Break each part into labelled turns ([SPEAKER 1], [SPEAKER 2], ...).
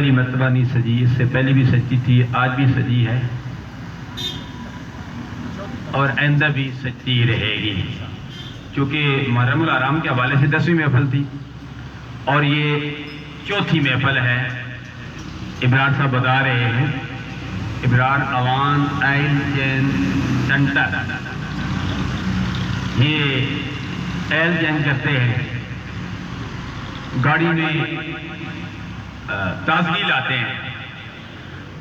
[SPEAKER 1] پہلی مرتبہ نہیں سجی، اس سے پہلے بھی سجی تھی، آج بھی سجی ہے اور آئندہ بھی سجتی رہے گی، چونکہ محرم الحرام کے حوالے سے 10ویں محفل تھی اور یہ 4تھی محفل ہے۔ ابرار صاحب بتا رہے ہیں، ابرار اوان آئل چین سنٹر، یہ ایل چین کرتے ہیں، گاڑی میں تازگی لاتے ہیں،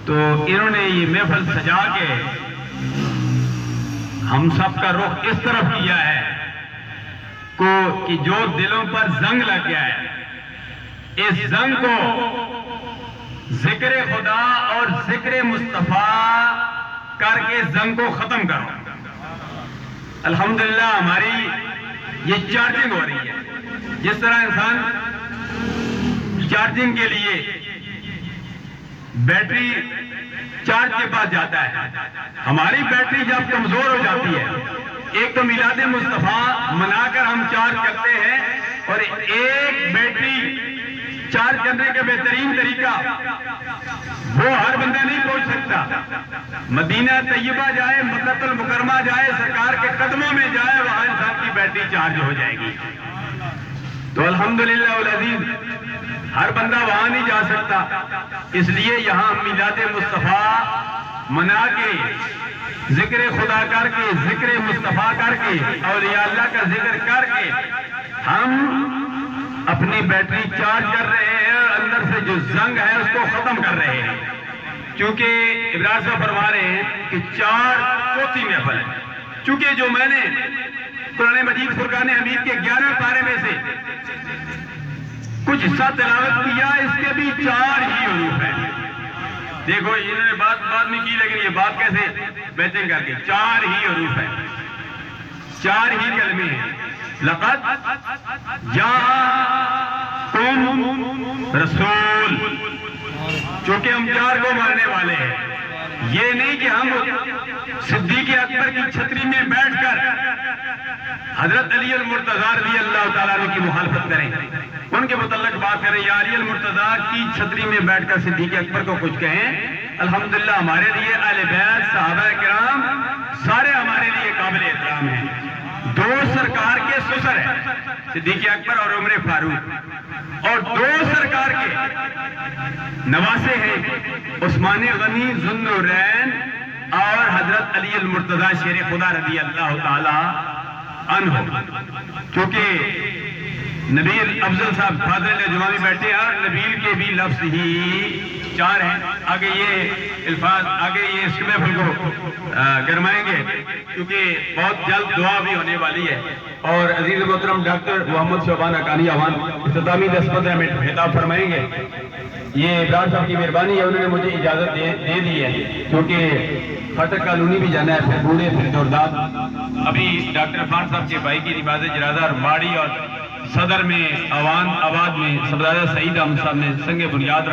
[SPEAKER 1] تو انہوں نے یہ محفل سجا کے ہم سب کا رخ اس طرف کیا ہے کہ جو دلوں پر زنگ لگ گیا ہے، اس زنگ کو ذکر خدا اور ذکر مصطفیٰ کر کے زنگ کو ختم کرو۔ الحمدللہ ہماری یہ چارجنگ ہو رہی ہے، جس طرح انسان چارجنگ کے لیے بیٹری چارج کے پاس جاتا ہے، ہماری بیٹری جب کمزور ہو جاتی ہے، ایک تو میلاد مصطفیٰ منا کر ہم چارج کرتے ہیں، اور ایک بیٹری چارج کرنے کا بہترین طریقہ وہ ہر بندہ نہیں پہنچ سکتا۔ مدینہ طیبہ جائے، مکہ المکرمہ جائے، سرکار کے قدموں میں جائے، وہاں انسان کی بیٹری چارج ہو جائے گی۔ تو الحمدللہ والعزیز ہر بندہ وہاں نہیں جا سکتا، اس لیے یہاں میلاد مصطفیٰ منا کے، ذکر خدا کر کے، ذکر مصطفیٰ کر کے، اولیاء اللہ کا ذکر کر کے ہم اپنی بیٹری چارج کر رہے ہیں اور اندر سے جو زنگ ہے اس کو ختم کر رہے ہیں، کیونکہ ابرار صاحب فرما رہے ہیں کہ 4 محفل ہے۔ چونکہ جو میں نے قرآن مجید فرقان حمید کے 11 پارے میں سے کچھ حصہ تلاوت کیا، اس کے بھی 4 ہی حروف ہیں۔ دیکھو انہوں نے بات نہیں کی، لیکن یہ بات کیسے بیچنگ کر کے 4 ہی حروف ہیں، 4 ہی کلمے ہیں۔ لقد جاءکم رسول، چونکہ ہم 4 کو ماننے والے ہیں، یہ نہیں کہ ہم صدیق اکبر کی چھتری میں بیٹھ کر حضرت علی المرتضیٰ رضی اللہ تعالیٰ عنہ کی مخالفت کریں، ان کے متعلق بات کریں یا علی المرتضیٰ کی چھتری میں بیٹھ کر صدیق اکبر کو کچھ کہیں۔ الحمدللہ ہمارے لیے اہل بیت، صحابہ کرام سارے ہمارے لیے قابل احترام ہیں۔ 2 سرکار کے سسر ہیں، صدیق اکبر اور عمر فاروق، اور 2 سرکار کے نواسے ہیں، عثمان غنی ذو النورین اور حضرت علی المرتضیٰ شیر خدا رضی اللہ تعالی عنہ۔ کیونکہ نبیل افضل صاحب فاضل جوامی بیٹھے ہیں اور نبیل کے بھی لفظ ہی 4 ہیں۔ آگے یہ الفاظ، آگے یہ اس محفل کو گرمائیں گے، کیونکہ بہت جلد دعا بھی ہونے والی ہے۔ اور عزیز محترم ڈاکٹر محمد شعبان حقانی اوان اختتامی 10-15 منٹ خطاب فرمائیں گے۔ یہ ابرار صاحب کی مہربانی ہے، انہوں نے مجھے اجازت دے دی ہے، کیونکہ خاطر کالونی بھی جانا ہے، پھر بوڑھے، پھر جورداد۔ ابھی ڈاکٹر عرفان صاحب کے بھائی کی نماز جنازہ اور ماڑی اور صدر میں اوان آباد میں صدر سعید احمد صاحب نے سنگ بنیاد